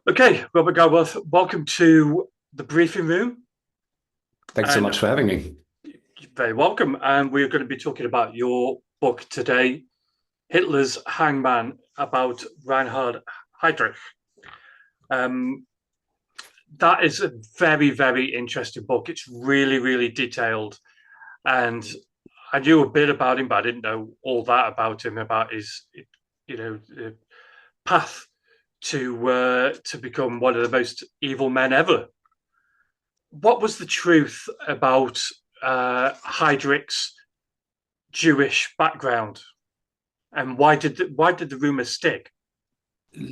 Okay, Robert Gerwarth, welcome to the briefing room, Thanks so and much for having me. you're very welcome. And we're going to be talking about your book today, Hitler's Hangman, about Reinhard Heydrich. Um, that is a very, very interesting book. It's really, really detailed, and I knew a bit about him, but I didn't know all that about him, about his, path to become one of the most evil men ever. What was the truth about Heydrich's Jewish background, and why did the rumor stick?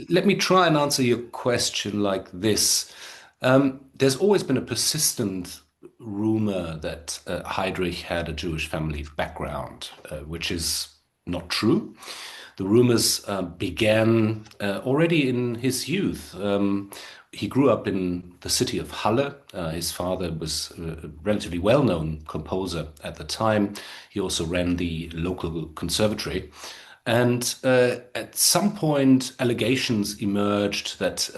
Let me try and answer your question like this. There's always been a persistent rumor that Heydrich had a Jewish family background, which is not true. The rumors began already in his youth. He grew up in the city of Halle. His father was a relatively well-known composer at the time. He also ran the local conservatory. And at some point, allegations emerged that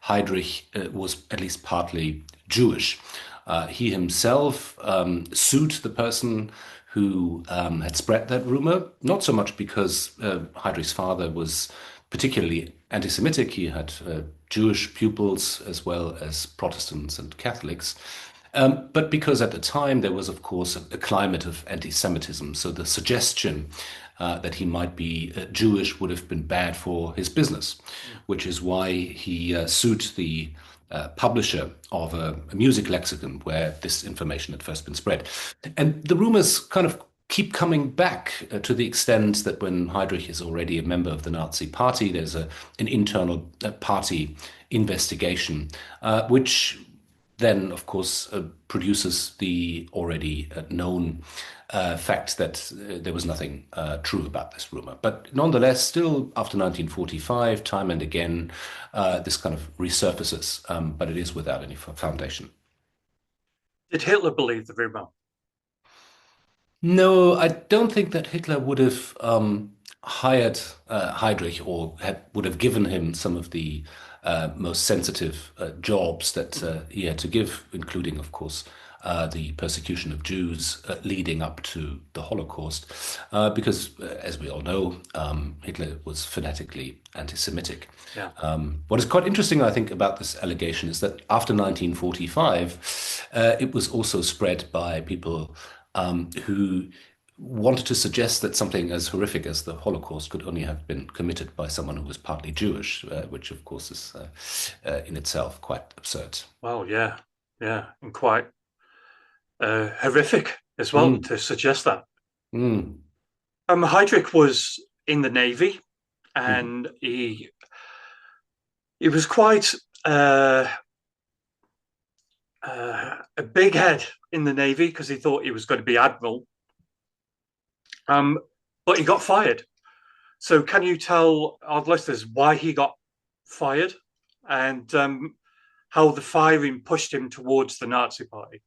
Heydrich was at least partly Jewish. He himself sued the person who had spread that rumor, not so much because Heydrich's father was particularly anti-Semitic. He had Jewish pupils as well as Protestants and Catholics. But because at the time there was, of course, a climate of anti-Semitism, so the suggestion that he might be Jewish would have been bad for his business, which is why he sued the publisher of a music lexicon where this information had first been spread. And the rumors kind of keep coming back to the extent that when Heydrich is already a member of the Nazi Party, there's an internal party investigation, which then, of course, produces the already known fact that there was nothing true about this rumor. But nonetheless, still after 1945, time and again, this kind of resurfaces, but it is without any foundation. Did Hitler believe the rumor? No, I don't think that Hitler would have hired Heydrich or would have given him some of the most sensitive jobs that he had to give, including, of course, the persecution of Jews leading up to the Holocaust, because, as we all know, Hitler was fanatically anti-Semitic. Yeah. What is quite interesting, I think, about this allegation is that after 1945, it was also spread by people who wanted to suggest that something as horrific as the Holocaust could only have been committed by someone who was partly Jewish, which of course is in itself quite absurd. Well, yeah, yeah, and quite horrific as well Mm, to suggest that. mm, Heydrich was in the Navy, mm. and he was quite uh, a big head in the Navy because he thought he was going to be admiral. But he got fired. So, can you tell our listeners why he got fired and how the firing pushed him towards the Nazi Party?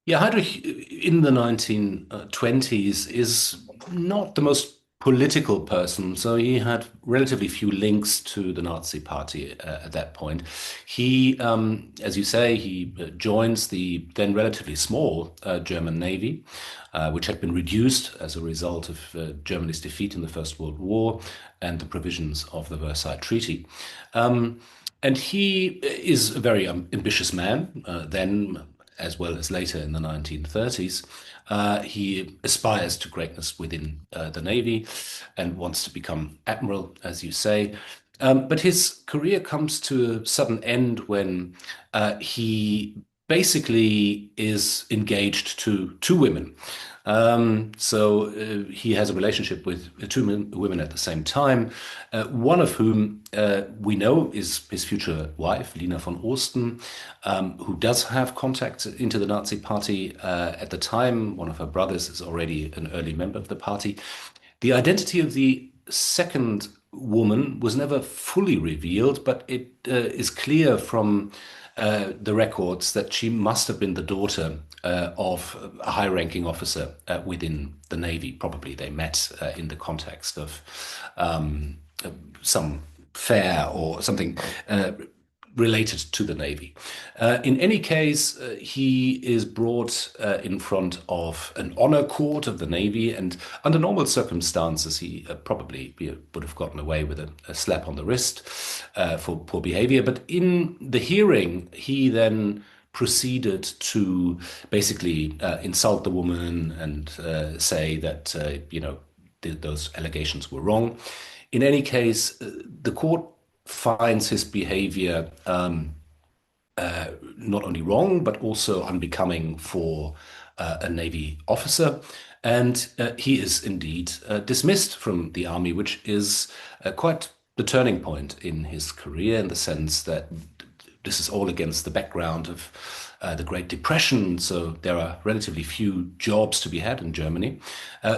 Yeah, Heydrich in the 1920s is not the most political person, so he had relatively few links to the Nazi Party at that point. He, as you say, he joins the then relatively small German Navy, which had been reduced as a result of Germany's defeat in the First World War and the provisions of the Versailles Treaty. Um, and he is a very ambitious man, then as well as later in the 1930s. He aspires to greatness within the Navy and wants to become admiral, as you say. But his career comes to a sudden end when he basically is engaged to two women. So he has a relationship with women at the same time, one of whom we know is his future wife, Lina von Osten, who does have contacts into the Nazi Party at the time. One of her brothers is already an early member of the party. The identity of the second woman was never fully revealed, but it is clear from the records that she must have been the daughter of a high-ranking officer within the Navy. Probably they met in the context of um, some fair or something related to the Navy. In any case, he is brought in front of an honor court of the Navy, and under normal circumstances, he probably would have gotten away with a slap on the wrist for poor behavior. But in the hearing, he then proceeded to basically insult the woman and say that, those allegations were wrong. In any case, the court finds his behavior not only wrong, but also unbecoming for a Navy officer. And he is indeed dismissed from the army, which is quite the turning point in his career in the sense that this is all against the background of the Great Depression. So there are relatively few jobs to be had in Germany.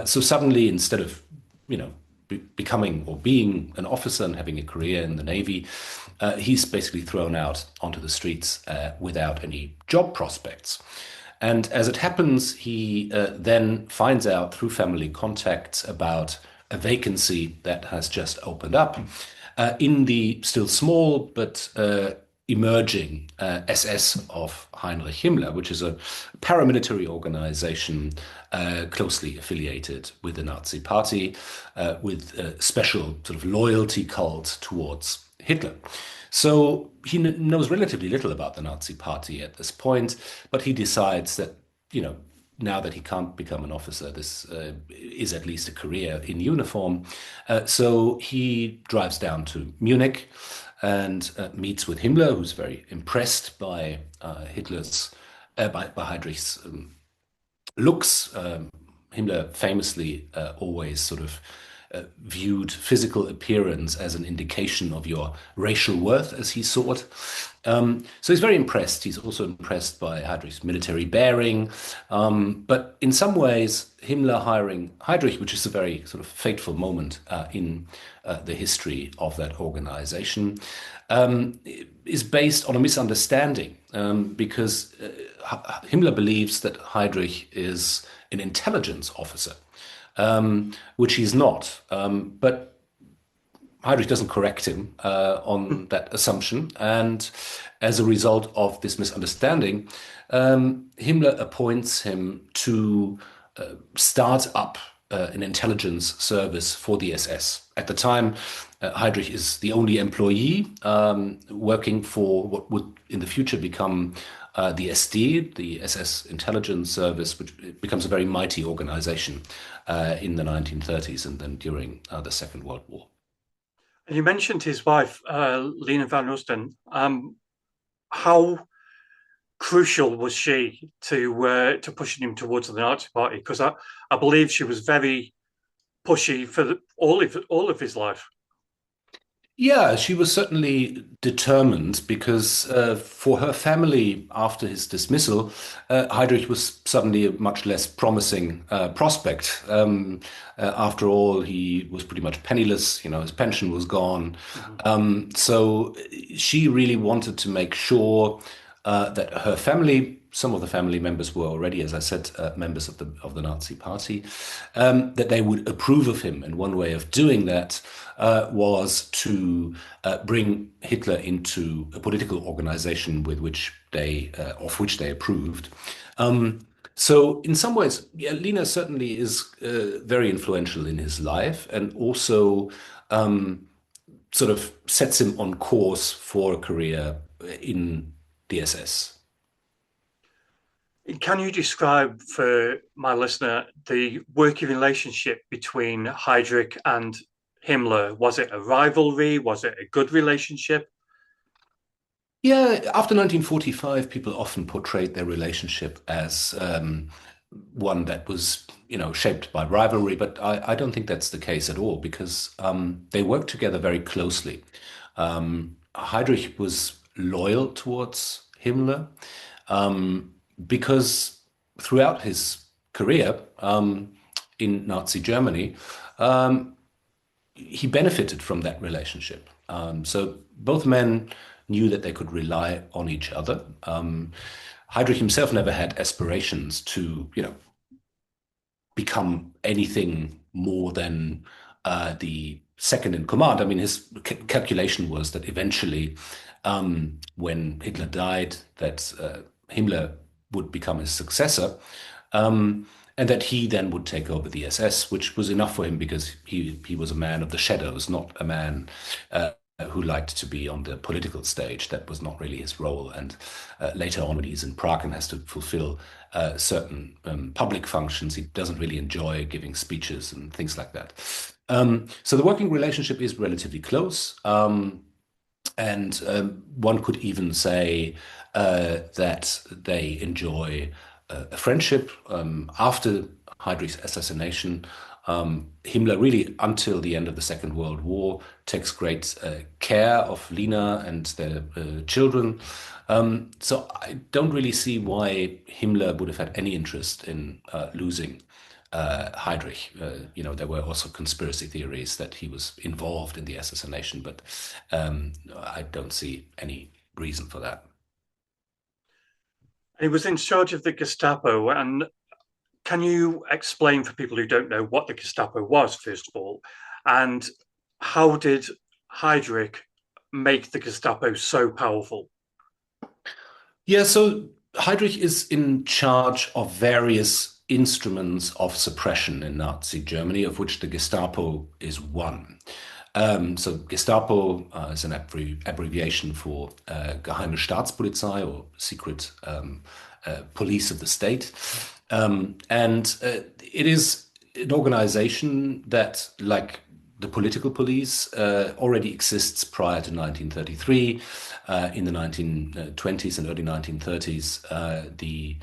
So suddenly, instead of, becoming or being an officer and having a career in the Navy, he's basically thrown out onto the streets without any job prospects. And as it happens, he then finds out through family contacts about a vacancy that has just opened up in the still small but emerging SS of Heinrich Himmler, which is a paramilitary organization closely affiliated with the Nazi Party, with a special sort of loyalty cult towards Hitler. So he knows relatively little about the Nazi Party at this point, but he decides that, now that he can't become an officer, this is at least a career in uniform. So he drives down to Munich and meets with Himmler, who's very impressed by by Heydrich's looks. Himmler famously always sort of viewed physical appearance as an indication of your racial worth, as he saw it. So he's very impressed. He's also impressed by Heydrich's military bearing. But in some ways, Himmler hiring Heydrich, which is a very sort of fateful moment in the history of that organization, is based on a misunderstanding because Himmler believes that Heydrich is an intelligence officer, which he's not. But Heydrich doesn't correct him on that assumption. And as a result of this misunderstanding, Himmler appoints him to start up an intelligence service for the SS. At the time, Heydrich is the only employee working for what would in the future become the SD, the SS intelligence service, which becomes a very mighty organization in the 1930s and then during the Second World War. And you mentioned his wife, Lena van Osten. How crucial was she to pushing him towards the Nazi Party? Because I believe she was very pushy for all of his life. Yeah, she was certainly determined because for her family, after his dismissal, Heydrich was suddenly a much less promising prospect. After all, he was pretty much penniless. His pension was gone. So she really wanted to make sure that her family, some of the family members were already, as I said, members of the Nazi Party, that they would approve of him. And one way of doing that was to bring Hitler into a political organization of which they approved. So in some ways, yeah, Lena certainly is very influential in his life, and also sort of sets him on course for a career in the SS. Can you describe for my listener the working relationship between Heydrich and Himmler? Was it a rivalry? Was it a good relationship? Yeah, after 1945, people often portrayed their relationship as one that was, shaped by rivalry, but I don't think that's the case at all because they worked together very closely. Heydrich was loyal towards Himmler because throughout his career in Nazi Germany, he benefited from that relationship. So both men knew that they could rely on each other. Heydrich himself never had aspirations to, become anything more than the second in command. I mean, his calculation was that eventually, when Hitler died, that Himmler would become his successor, and that he then would take over the SS, which was enough for him because he was a man of the shadows, not a man who liked to be on the political stage. That was not really his role. And later on, when he's in Prague and has to fulfill certain public functions, he doesn't really enjoy giving speeches and things like that. So the working relationship is relatively close. And one could even say that they enjoy a friendship after Heydrich's assassination. Himmler really, until the end of the Second World War, takes great care of Lina and their children. So I don't really see why Himmler would have had any interest in losing Heydrich. There were also conspiracy theories that he was involved in the assassination, but I don't see any reason for that. He was in charge of the Gestapo. And can you explain for people who don't know what the Gestapo was, first of all, and how did Heydrich make the Gestapo so powerful? Yeah, so Heydrich is in charge of various instruments of suppression in Nazi Germany, of which the Gestapo is one. So Gestapo is an abbreviation for Geheime Staatspolizei, or secret police of the state. It is an organization that, like the political police, already exists prior to 1933. In the 1920s and early 1930s, the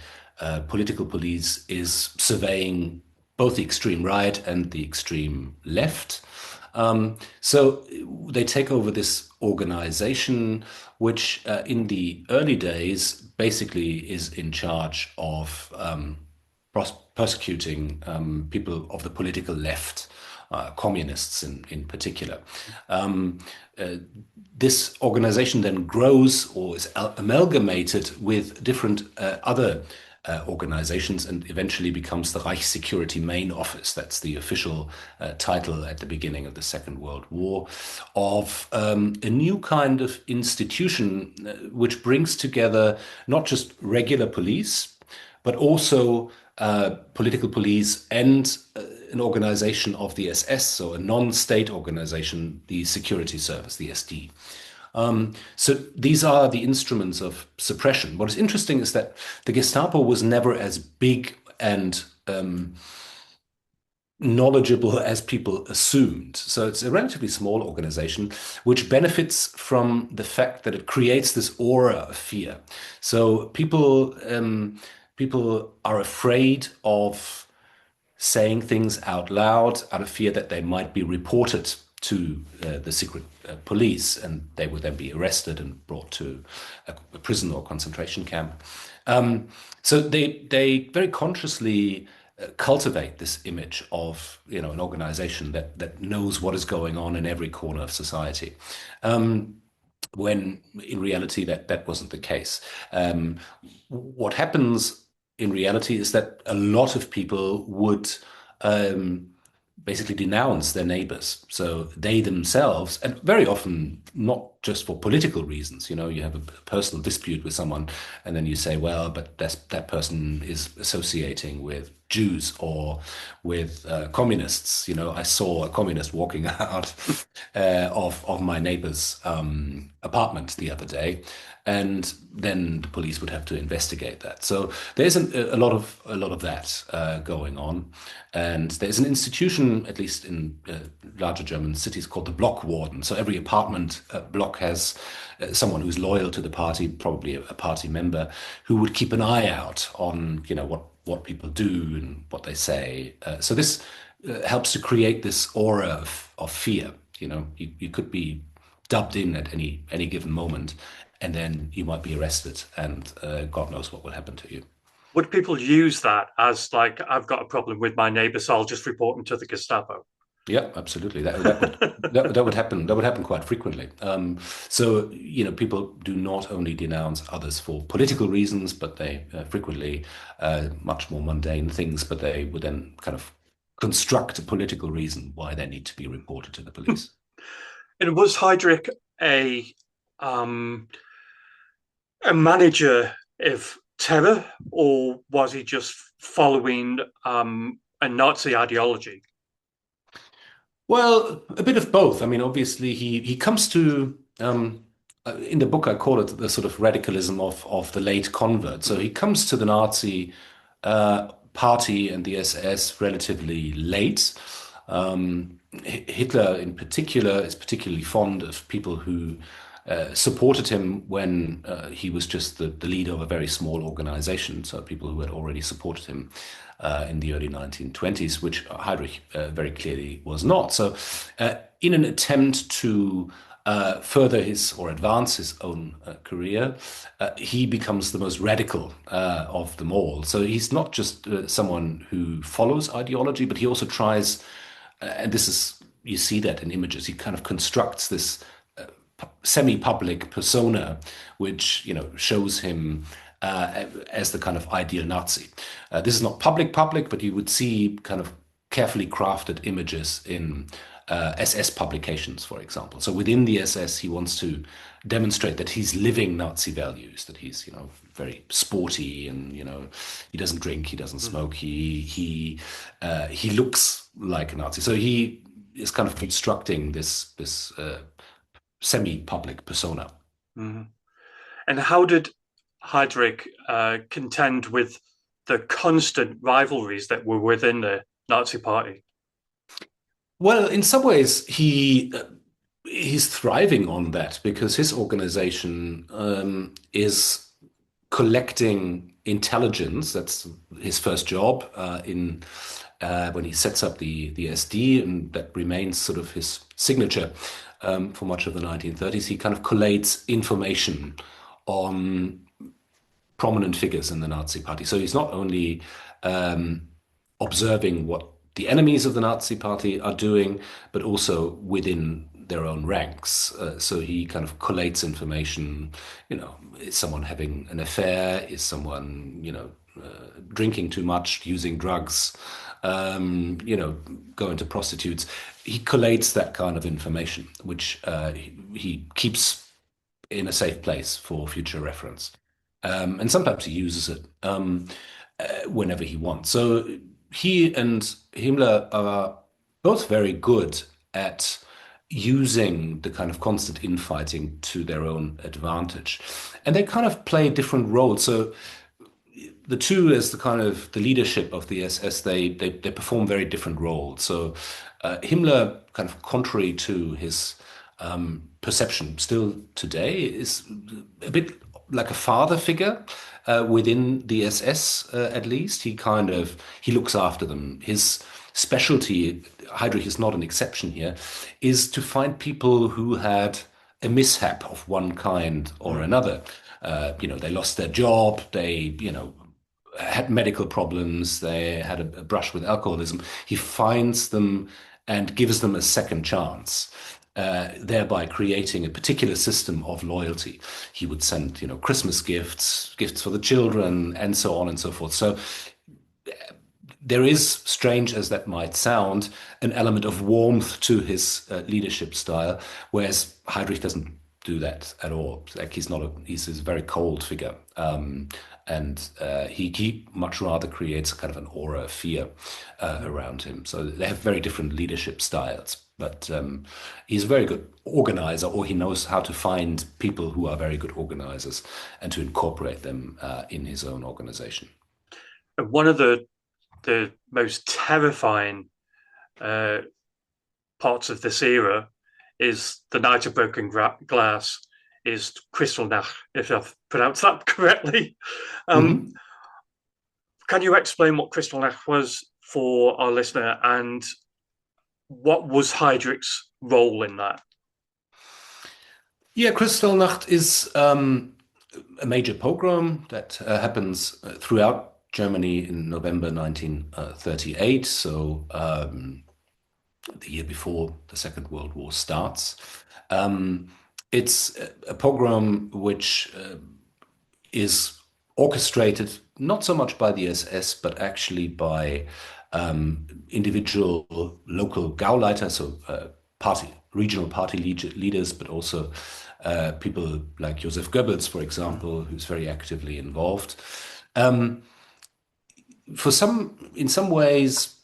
political police is surveying both the extreme right and the extreme left. So they take over this organization, which in the early days basically is in charge of persecuting people of the political left, communists in particular. This organization then grows or is amalgamated with different other organizations and eventually becomes the Reich Security Main Office. That's the official title at the beginning of the Second World War, of a new kind of institution which brings together not just regular police, but also political police and an organization of the SS, so a non-state organization, the Security Service, the SD. So these are the instruments of suppression. What is interesting is that the Gestapo was never as big and knowledgeable as people assumed. So it's a relatively small organization, which benefits from the fact that it creates this aura of fear. So people are afraid of saying things out loud out of fear that they might be reported to the secret police, and they would then be arrested and brought to a prison or concentration camp. So they very consciously cultivate this image of an organization that knows what is going on in every corner of society. When in reality that wasn't the case. What happens in reality is that a lot of people would basically denounce their neighbors. So they themselves, and very often not just for political reasons, you have a personal dispute with someone and then you say, well, but that person is associating with Jews or with communists. I saw a communist walking out of my neighbor's apartment the other day, and then the police would have to investigate that. So there's a lot of that going on, and there's an institution, at least in larger German cities, called the block warden. So every apartment block has someone who's loyal to the party, probably a party member, who would keep an eye out on what people do and what they say. So this helps to create this aura of fear. You could be dubbed in at any given moment, and then you might be arrested, and God knows what will happen to you. Would people use that as like, I've got a problem with my neighbor, so I'll just report them to the Gestapo? Yeah, absolutely. That would happen. That would happen quite frequently. So people do not only denounce others for political reasons, but they frequently much more mundane things. But they would then kind of construct a political reason why they need to be reported to the police. And was Heydrich a um, a manager of terror, or was he just following a Nazi ideology? Well, a bit of both. I mean, obviously, he comes to in the book I call it the sort of radicalism of the late convert. So he comes to the Nazi party and the SS relatively late. Hitler, in particular, is particularly fond of people who supported him when he was just the leader of a very small organization. So people who had already supported him in the early 1920s, which Heydrich very clearly was not. So, in an attempt to further his or advance his own career, he becomes the most radical of them all. So he's not just someone who follows ideology, but he also tries, and this is, you see that in images, he kind of constructs this semi-public persona, which shows him as the kind of ideal Nazi. This is not public, but you would see kind of carefully crafted images in SS publications, for example. So within the SS, he wants to demonstrate that he's living Nazi values, that he's very sporty, and he doesn't drink, he doesn't smoke, he looks like a Nazi. So he is kind of constructing this semi-public persona. Mm-hmm. And how did Heydrich contend with the constant rivalries that were within the Nazi Party? Well, in some ways, he's thriving on that because his organization is collecting intelligence. That's his first job in when he sets up the SD, and that remains sort of his signature for much of the 1930s. He kind of collates information on prominent figures in the Nazi Party. So he's not only observing what the enemies of the Nazi Party are doing, but also within their own ranks. So he kind of collates information. Is someone having an affair? Is someone, drinking too much, using drugs? Going to prostitutes. He collates that kind of information, which he keeps in a safe place for future reference. And sometimes he uses it whenever he wants. So he and Himmler are both very good at using the kind of constant infighting to their own advantage. And they kind of play different roles. So the two, as the kind of the leadership of the SS, they perform very different roles. So Himmler, kind of contrary to his perception still today, is a bit like a father figure within the SS, at least. He looks after them. His specialty, Heydrich is not an exception here, is to find people who had a mishap of one kind or another. They lost their job, they, had medical problems, they had a brush with alcoholism. He finds them and gives them a second chance. Thereby creating a particular system of loyalty. He would send, Christmas gifts for the children, and so on and so forth. So there is, strange as that might sound, an element of warmth to his leadership style, whereas Heydrich doesn't do that at all. Like he's a very cold figure. And he much rather creates a kind of an aura of fear around him. So they have very different leadership styles. But he's a very good organizer, or he knows how to find people who are very good organizers and to incorporate them in his own organization. One of the most terrifying parts of this era is the Night of Broken Glass, is Kristallnacht, if I've pronounced that correctly. Can you explain what Kristallnacht was for our listener, and what was Heydrich's role in that? Yeah, Kristallnacht is a major pogrom that happens throughout Germany in November 1938, so the year before the Second World War starts. It's a pogrom which is orchestrated not so much by the SS, but actually by individual local Gauleiter, so regional party leaders, but also people like Joseph Goebbels, for example, who's very actively involved. Um, in some ways,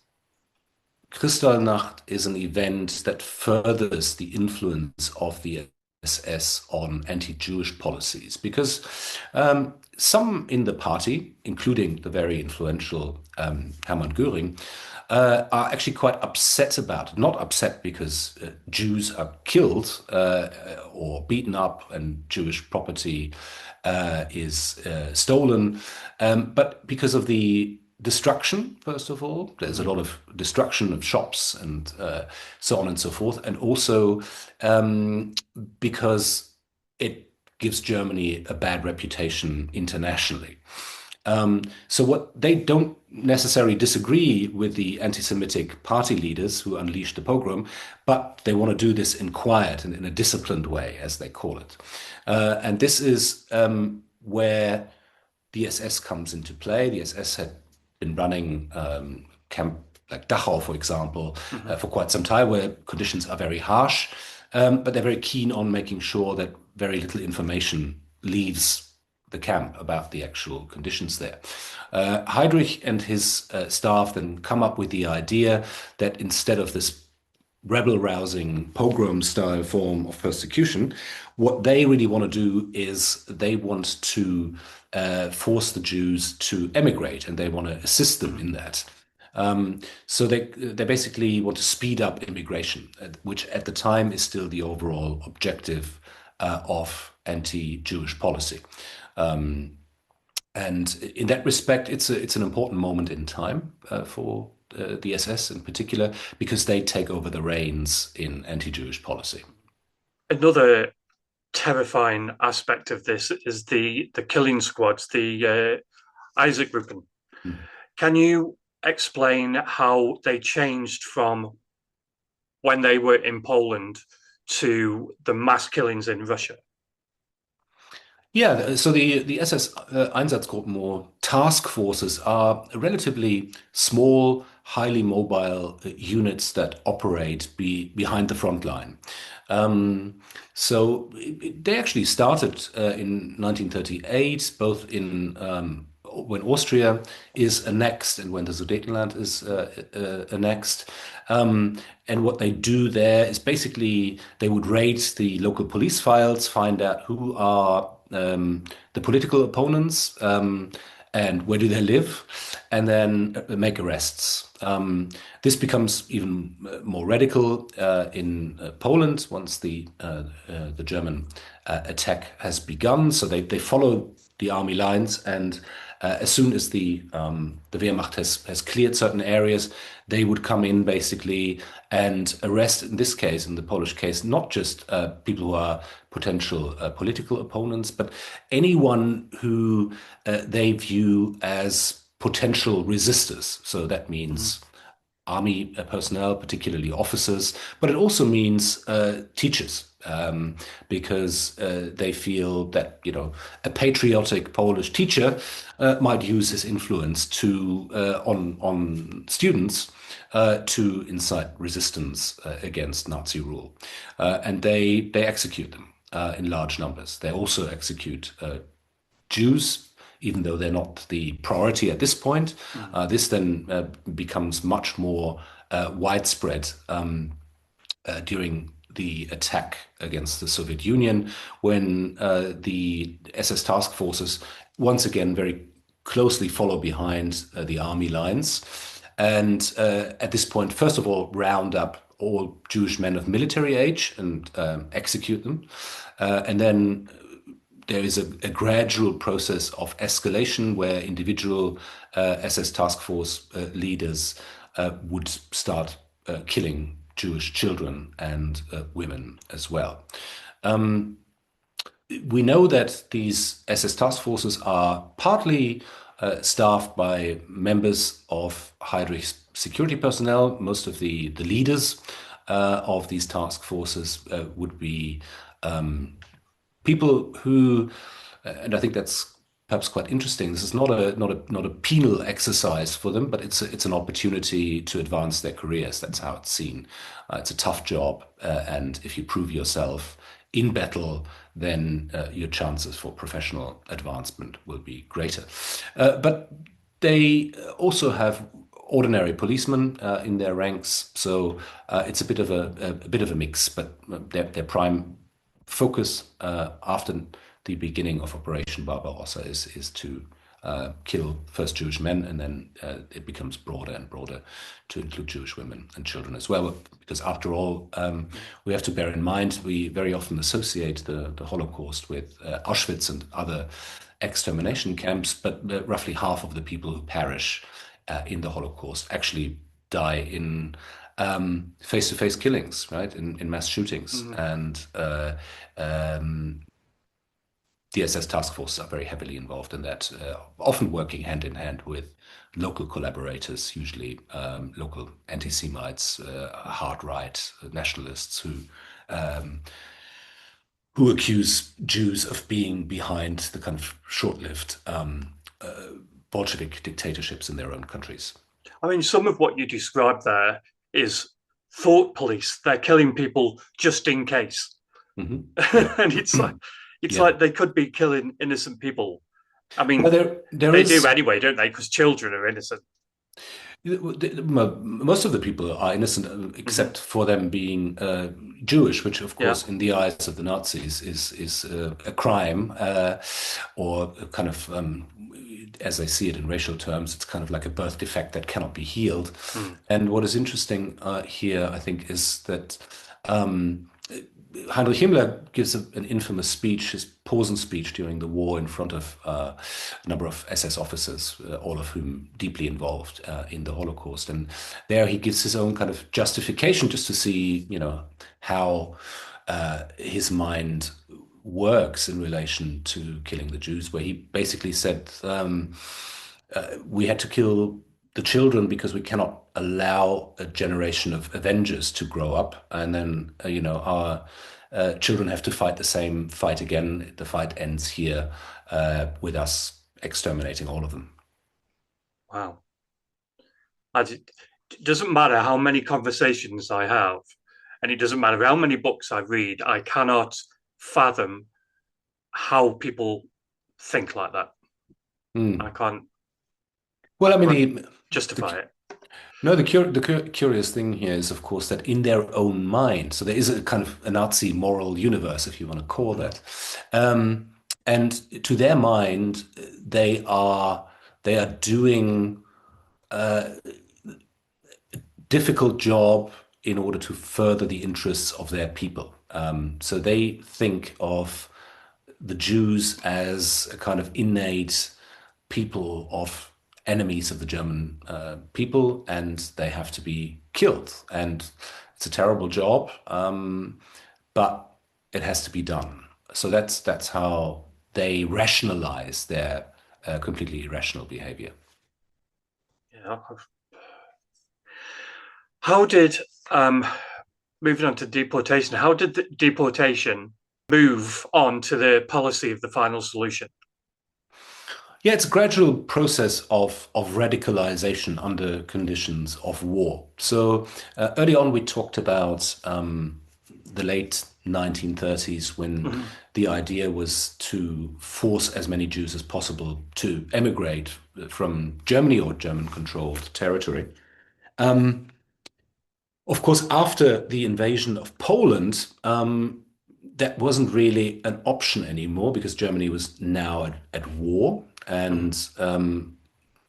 Kristallnacht is an event that furthers the influence of the SS on anti-Jewish policies because some in the party, including the very influential Hermann Göring, are actually quite upset about it. Not upset because Jews are killed or beaten up and Jewish property is stolen, but because of the destruction, first of all. There's a lot of destruction of shops and so on and so forth. And also because it gives Germany a bad reputation internationally. So what they don't necessarily disagree with the anti-Semitic party leaders who unleashed the pogrom, but they want to do this in quiet and in a disciplined way, as they call it. And this is where the SS comes into play. The SS had been running camp like Dachau, for example, for quite some time, where conditions are very harsh, but they're very keen on making sure that very little information leaves the camp about the actual conditions there. Heydrich and his staff then come up with the idea that instead of this rebel-rousing pogrom-style form of persecution, what they really want to do is they want to force the Jews to emigrate, and they want to assist them in that. So they basically want to speed up immigration, which at the time is still the overall objective of anti-Jewish policy. And in that respect, it's an important moment in time for the SS in particular, because they take over the reins in anti-Jewish policy. Another terrifying aspect of this is the killing squads, the Einsatzgruppen. Can you explain how they changed from when they were in Poland to the mass killings in Russia? Yeah, so the SS Einsatzgruppen or task forces are relatively small, highly mobile units that operate behind the front line. So they actually started in 1938, both in when Austria is annexed and when the Sudetenland is annexed. And what they do there is basically they would raid the local police files, find out who are the political opponents and where do they live, and then make arrests. This becomes even more radical in Poland once the German attack has begun. So they follow the army lines, and as soon as the Wehrmacht has cleared certain areas, they would come in basically and arrest, in this case, in the Polish case, not just people who are potential political opponents, but anyone who they view as potential resistors. So that means army personnel, particularly officers, but it also means teachers, because they feel that a patriotic Polish teacher might use his influence to on students to incite resistance against Nazi rule, and they execute them in large numbers. They also execute Jews, even though they're not the priority at this point. This then becomes much more widespread during the attack against the Soviet Union, when the SS task forces once again very closely follow behind the army lines. And at this point, first of all, round up all Jewish men of military age and execute them. And then there is a gradual process of escalation where individual SS task force leaders would start killing Jewish children and women as well. We know that these SS task forces are partly staffed by members of Heydrich's security personnel. Most of the leaders of these task forces would be people who, and I think that's perhaps quite interesting. This is not a penal exercise for them, but it's an opportunity to advance their careers. That's how it's seen. It's a tough job, and if you prove yourself in battle, then your chances for professional advancement will be greater. But they also have ordinary policemen in their ranks, so it's a bit of a mix. But their prime focus after the beginning of Operation Barbarossa is to kill first Jewish men, and then it becomes broader and broader to include Jewish women and children as well. Because after all, we have to bear in mind we very often associate the Holocaust with Auschwitz and other extermination camps, but roughly half of the people who perish in the Holocaust actually die in face-to-face killings, right? In mass shootings. Mm. And the SS task forces are very heavily involved in that, often working hand in hand with local collaborators, usually local anti-Semites, hard right nationalists um, who accuse Jews of being behind the kind of short-lived Bolshevik dictatorships in their own countries. I mean, some of what you described there is thought police. They're killing people just in case. Hmm. And it's Yeah. like they could be killing innocent people. I Well, mean, there they do is. anyway, don't they? Because children are innocent. Most of the people are innocent, Hmm. except for them being Jewish, which, of Yeah. course, in the eyes of the Nazis, is a crime, or a kind of, as they see it in racial terms, it's kind of like a birth defect that cannot be healed. Mm. And what is interesting here, I think, is that um, Heinrich Himmler gives an infamous speech, his Posen speech during the war, in front of a number of SS officers, all of whom deeply involved in the Holocaust. And there he gives his own kind of justification, just to see, how his mind works in relation to killing the Jews, where he basically said, we had to kill the children because we cannot allow a generation of avengers to grow up, and then our children have to fight the same fight again. The fight ends here with us exterminating all of them. Wow. It doesn't matter how many conversations I have, and it doesn't matter how many books I read, I cannot fathom how people think like that. I Hmm. can't Well, I I mean, can't the justify it. no, curious thing here is, of course, that in their own mind, so there is a kind of a Nazi moral universe, if you want to call Mm. that, um, and to their mind, they are doing difficult job in order to further the interests of their people. So they think of the Jews as a kind of innate people of enemies of the German people, and they have to be killed. And it's a terrible job, but it has to be done. So that's how they rationalize their completely irrational behavior. Yeah. How did moving on to deportation? How did the deportation move on to the policy of the final solution? Yeah, it's a gradual process of radicalization under conditions of war. So early on, we talked about the late 1930s, when Mhm. the idea was to force as many Jews as possible to emigrate from Germany or German-controlled territory. Of course, after the invasion of Poland, that wasn't really an option anymore, because Germany was now at war, Mhm. and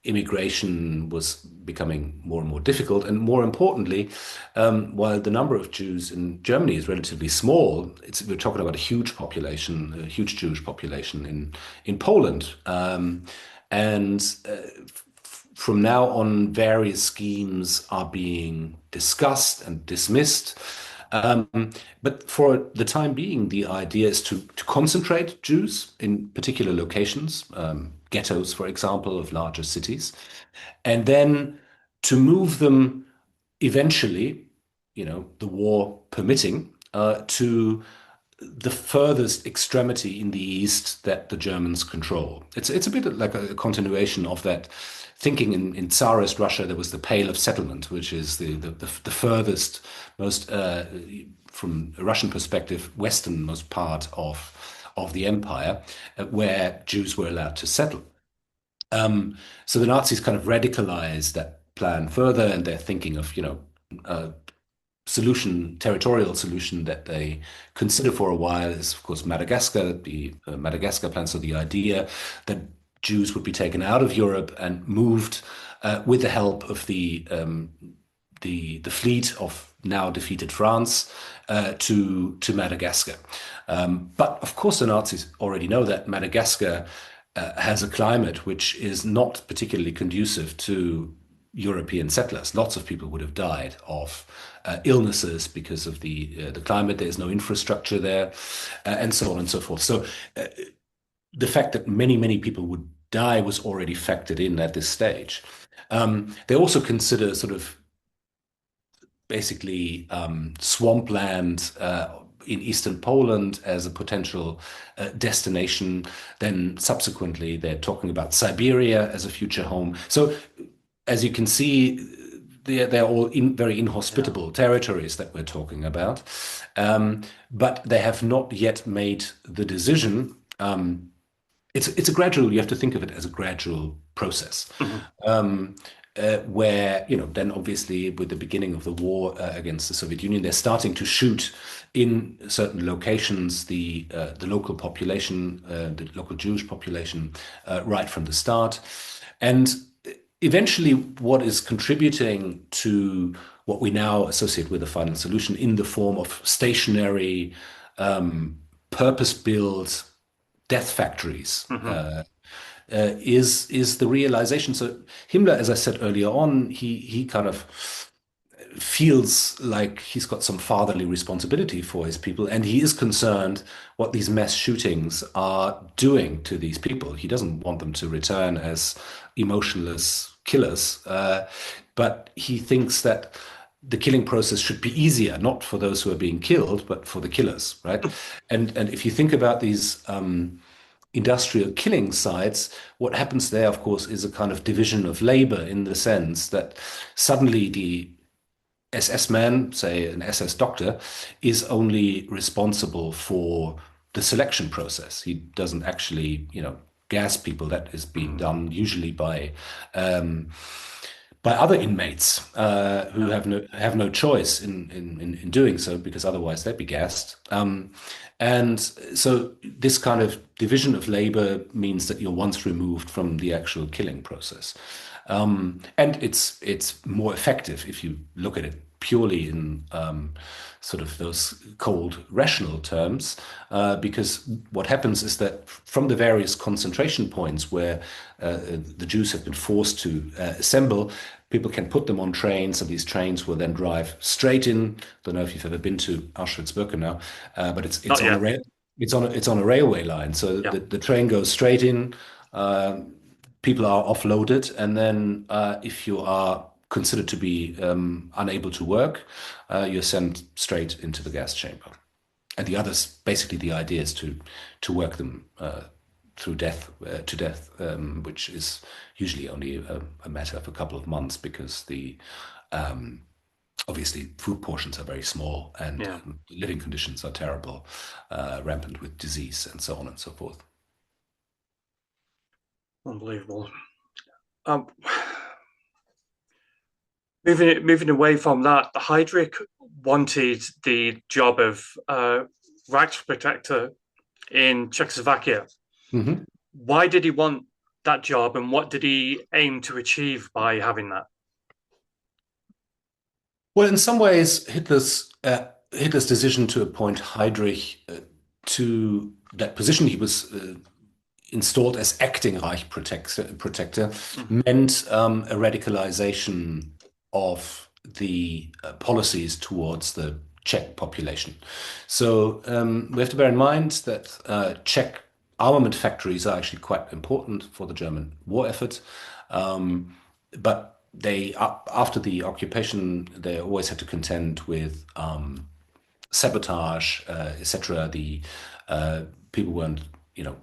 immigration was becoming more and more difficult. And more importantly, while the number of Jews in Germany is relatively small, we're talking about a huge population, a huge Jewish population in Poland. And from now on, various schemes are being discussed and dismissed. But for the time being, the idea is to concentrate Jews in particular locations, ghettos, for example, of larger cities, and then to move them eventually, the war permitting, to the furthest extremity in the east that the Germans control. It's a bit like a continuation of that thinking in Tsarist Russia. There was the Pale of Settlement, which is the furthest, most from a Russian perspective, westernmost part of the empire, where Jews were allowed to settle. So the Nazis kind of radicalized that plan further, and they're thinking of, territorial solution that they consider for a while is, of course, Madagascar, the Madagascar plan. So the idea that Jews would be taken out of Europe and moved with the help of the fleet of now defeated France to Madagascar. But of course, the Nazis already know that Madagascar has a climate which is not particularly conducive to European settlers. Lots of people would have died of illnesses because of the climate. There's no infrastructure there, and so on and so forth. So the fact that many people would die was already factored in at this stage. They also consider sort of basically swampland in eastern Poland as a potential destination. Then subsequently, they're talking about Siberia as a future home. So as you can see, they're all very inhospitable territories that we're talking about. But they have not yet made the decision. It's a gradual, you have to think of it as a gradual process. Where, then obviously with the beginning of the war against the Soviet Union, they're starting to shoot in certain locations the local population, the local Jewish population, right from the start. And eventually, what is contributing to what we now associate with the final solution in the form of stationary, purpose-built death factories is the realization. So Himmler, as I said earlier on, he kind of feels like he's got some fatherly responsibility for his people, and he is concerned what these mass shootings are doing to these people. He doesn't want them to return as emotionless killers, but he thinks that the killing process should be easier, not for those who are being killed, but for the killers, right? And if you think about these industrial killing sites, what happens there, of course, is a kind of division of labor in the sense that suddenly the SS man, say an SS doctor, is only responsible for the selection process. He doesn't actually, gas people. That is being done usually by other inmates who have no choice in doing so, because otherwise they'd be gassed. And so this kind of division of labor means that you're once removed from the actual killing process. And it's more effective if you look at it purely in sort of those cold, rational terms, because what happens is that from the various concentration points where the Jews have been forced to assemble, people can put them on trains, and these trains will then drive straight in. Don't know if you've ever been to Auschwitz-Birkenau, but it's on a railway line. So the train goes straight in. People are offloaded, and then if you are considered to be unable to work, you're sent straight into the gas chamber. And the others, basically, the idea is to work them through death to death, which is usually only a matter of a couple of months, because the obviously food portions are very small, and living conditions are terrible, rampant with disease and so on and so forth. Unbelievable. Moving away from that, Heydrich wanted the job of Reich protector in Czechoslovakia. Mm-hmm. Why did he want that job, and what did he aim to achieve by having that? Well, in some ways, Hitler's decision to appoint Heydrich to that position, he was installed as acting Reich protector, meant a radicalization of the policies towards the Czech population. So we have to bear in mind that Czech armament factories are actually quite important for the German war effort, but they, after the occupation, they always had to contend with sabotage, etc. The people weren't,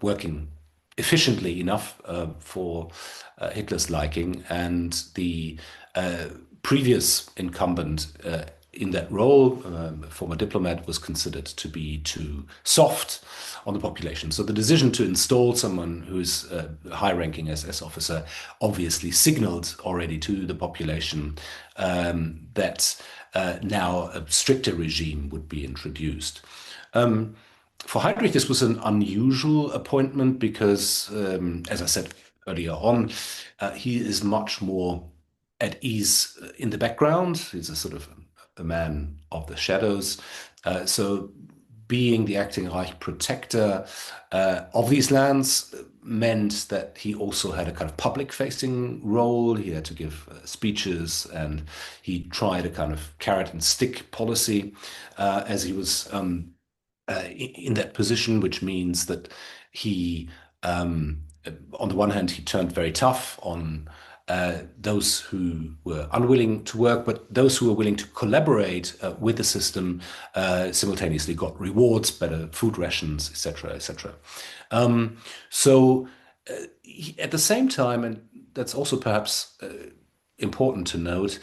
working efficiently enough for Hitler's liking, and the previous incumbent in that role, a former diplomat, was considered to be too soft on the population. So the decision to install someone who's a high-ranking SS officer obviously signaled already to the population that now a stricter regime would be introduced. For Heydrich, this was an unusual appointment because, as I said earlier on, he is much more at ease in the background. He's a sort of a man of the shadows. So being the acting Reich protector of these lands meant that he also had a kind of public-facing role. He had to give speeches, and he tried a kind of carrot and stick policy as he was in that position, which means that he, on the one hand, he turned very tough on those who were unwilling to work, but those who were willing to collaborate with the system simultaneously got rewards, better food rations, etc., etc. So at the same time, and that's also perhaps important to note,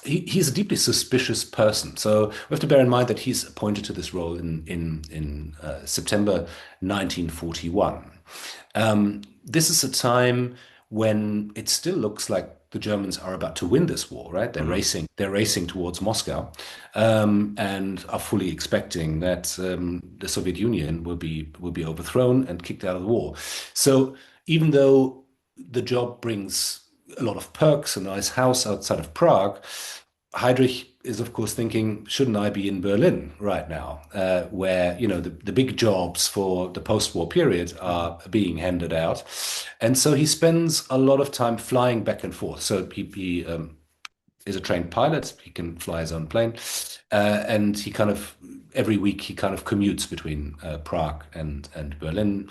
he's a deeply suspicious person. So we have to bear in mind that he's appointed to this role in September 1941. This is a time when it still looks like the Germans are about to win this war, right? They're racing towards Moscow, and are fully expecting that the Soviet Union will be overthrown and kicked out of the war. So even though the job brings a lot of perks, a nice house outside of Prague, Heydrich is, of course, thinking, shouldn't I be in Berlin right now, where, the big jobs for the post-war period are being handed out. And so he spends a lot of time flying back and forth. So he is a trained pilot. He can fly his own plane. And every week he kind of commutes between Prague and Berlin,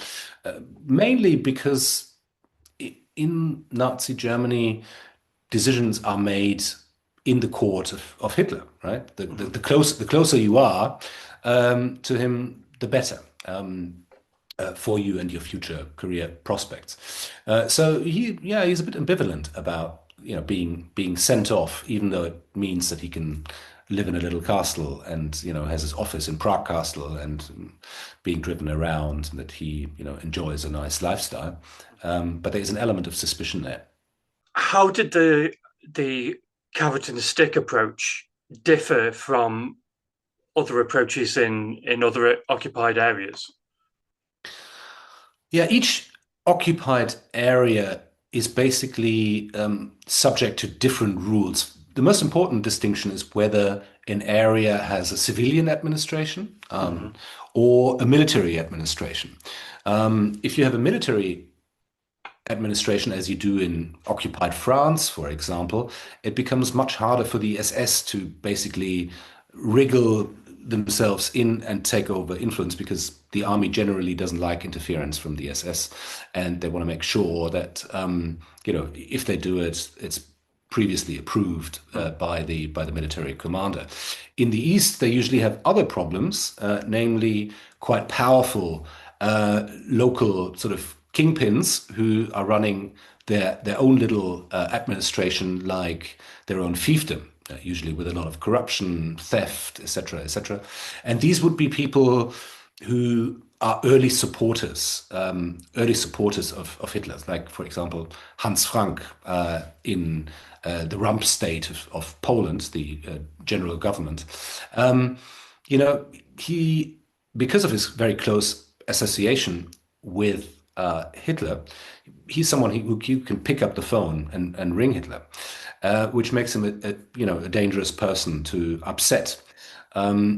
mainly because in Nazi Germany, decisions are made in the court of Hitler, right? The closer you are to him, the better for you and your future career prospects. So he's a bit ambivalent about being sent off, even though it means that he can live in a little castle and has his office in Prague Castle and being driven around, and that he enjoys a nice lifestyle. But there is an element of suspicion there. How did the carrot and stick approach differ from other approaches in other occupied areas? Yeah, each occupied area is basically subject to different rules. The most important distinction is whether an area has a civilian administration or a military administration. If you have a military administration, as you do in occupied France, for example, it becomes much harder for the SS to basically wriggle themselves in and take over influence, because the army generally doesn't like interference from the SS, and they want to make sure that if they do it, it's previously approved by the military commander. In the East, they usually have other problems, namely quite powerful local sort of kingpins who are running their own little administration, like their own fiefdom, usually with a lot of corruption, theft, etc., etc. And these would be people who are early supporters of Hitler, like, for example, Hans Frank in the rump state of Poland, the general government. He, because of his very close association with Hitler, he's someone who can pick up the phone and ring Hitler, which makes him a dangerous person to upset.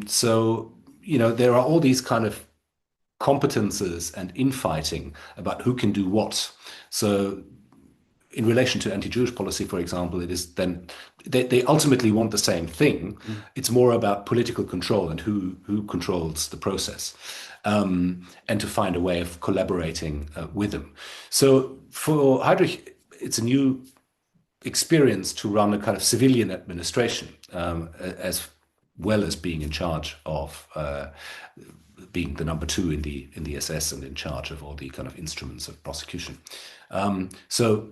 So there are all these kind of competences and infighting about who can do what. So in relation to anti-Jewish policy, for example, it is then they ultimately want the same thing. It's more about political control and who controls the process, and to find a way of collaborating with them. So for Heydrich, it's a new experience to run a kind of civilian administration, as well as being in charge of being the number two in the SS and in charge of all the kind of instruments of prosecution. So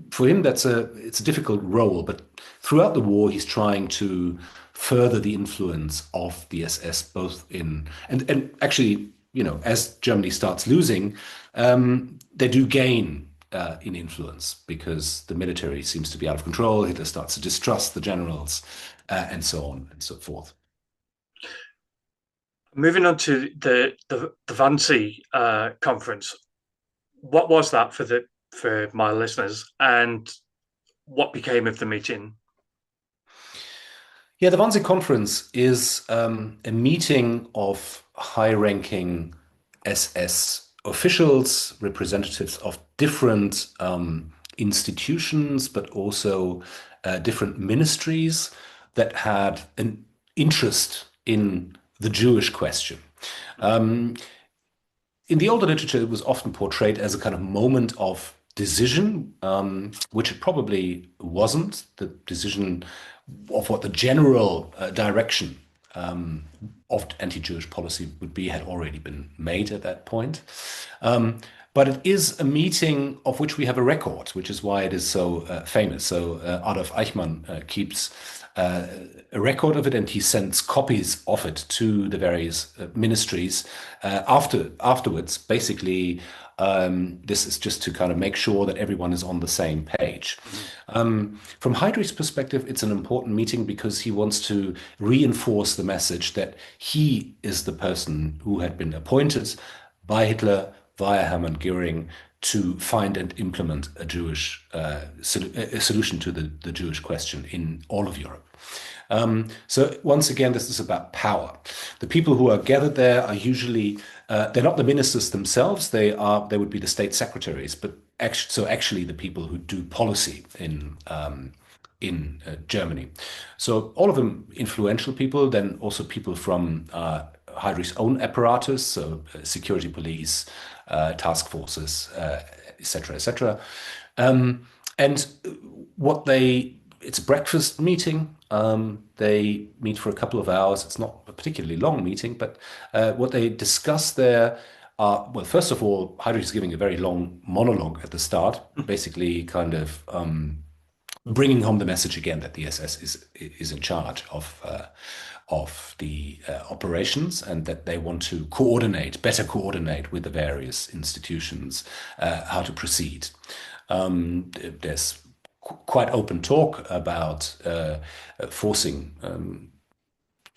for him, it's a difficult role, but throughout the war, he's trying to further the influence of the SS, both in and actually, as Germany starts losing, they do gain in influence because the military seems to be out of control. Hitler starts to distrust the generals, and so on and so forth. Moving on to the Wannsee Conference, what was that for my listeners, and what became of the meeting? Yeah, the Wannsee Conference is a meeting of high-ranking SS officials, representatives of different institutions, but also different ministries that had an interest in the Jewish question. In the older literature, it was often portrayed as a kind of moment of decision, which it probably wasn't. The decision of what the general direction of anti-Jewish policy would be had already been made at that point. But it is a meeting of which we have a record, which is why it is so famous. So Adolf Eichmann keeps a record of it, and he sends copies of it to the various ministries afterwards. Basically, this is just to kind of make sure that everyone is on the same page. From Heydrich's perspective, it's an important meeting because he wants to reinforce the message that he is the person who had been appointed by Hitler via Hermann Göring to find and implement a Jewish a solution to the Jewish question in all of Europe. So once again, this is about power. The people who are gathered there are usually they're not the ministers themselves. They would be the state secretaries, but actually the people who do policy in Germany. So all of them influential people. Then also people from Heydrich's own apparatus, so security police, task forces, etc., etc. And it's a breakfast meeting. They meet for a couple of hours. It's not a particularly long meeting, but what they discuss there are, well, first of all, Heydrich is giving a very long monologue at the start, basically kind of bringing home the message again that the SS is in charge of the operations, and that they want to better coordinate with the various institutions how to proceed. There's quite open talk about forcing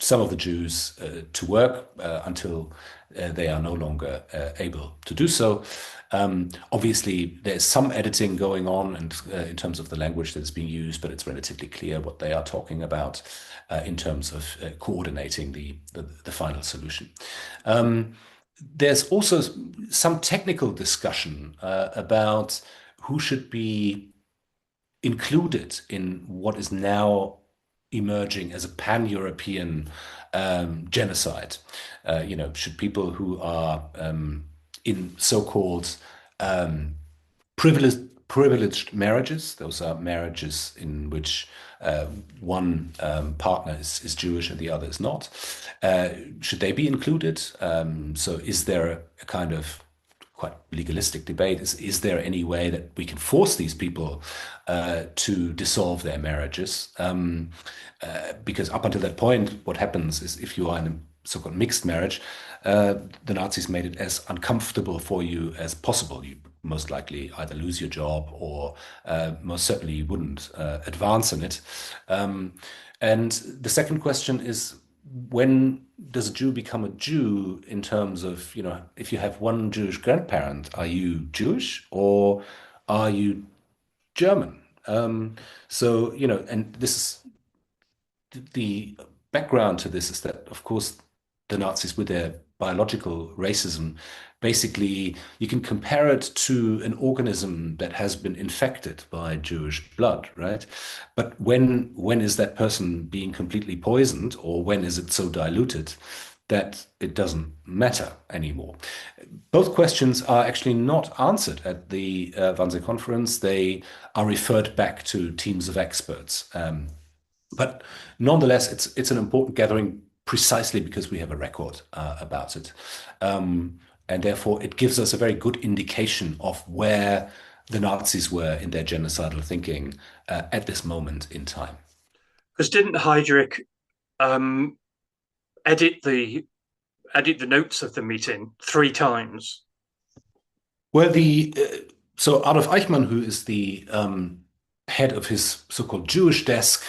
some of the Jews to work until they are no longer able to do so. Obviously, there's some editing going on, and in terms of the language that is being used, but it's relatively clear what they are talking about in terms of coordinating the final solution. There's also some technical discussion about who should be included in what is now emerging as a pan-European genocide. Should people who are in so-called privileged marriages, those are marriages in which one partner is Jewish and the other is not, should they be included? So is there a kind of quite legalistic debate? Is there any way that we can force these people to dissolve their marriages? Because up until that point, what happens is if you are in a so-called mixed marriage, the Nazis made it as uncomfortable for you as possible. You most likely either lose your job or most certainly you wouldn't advance in it. And the second question is, when does a Jew become a Jew in terms of, if you have one Jewish grandparent, are you Jewish or are you German? And this is the background to this is that, of course, the Nazis with their biological racism, basically you can compare it to an organism that has been infected by Jewish blood, right? But when is that person being completely poisoned, or when is it so diluted that it doesn't matter anymore? Both questions are actually not answered at the Wannsee Conference. They are referred back to teams of experts. But nonetheless, it's an important gathering precisely because we have a record about it. And therefore, it gives us a very good indication of where the Nazis were in their genocidal thinking at this moment in time. Because didn't Heydrich um, edit the notes of the meeting 3 times? Well, the so Adolf Eichmann, who is the head of his so-called Jewish desk,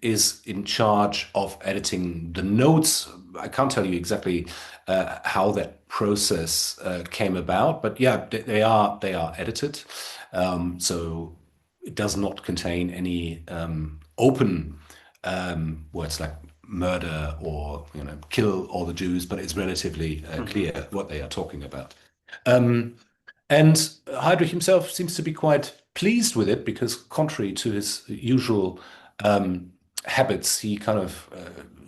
is in charge of editing the notes. I can't tell you exactly how that process came about, but yeah, they are edited. So it does not contain any open words like murder or kill all the Jews, but it's relatively clear what they are talking about. Um, and Heydrich himself seems to be quite pleased with it because, contrary to his usual habits, he kind of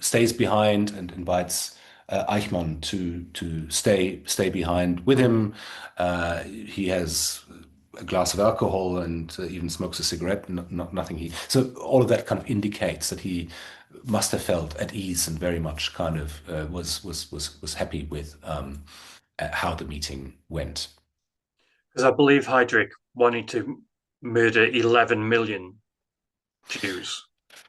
stays behind and invites Eichmann to stay behind with him. He has a glass of alcohol and even smokes a cigarette. Nothing he. So all of that kind of indicates that he must have felt at ease and very much kind of was happy with how the meeting went. Because I believe Heydrich wanted to murder 11 million Jews.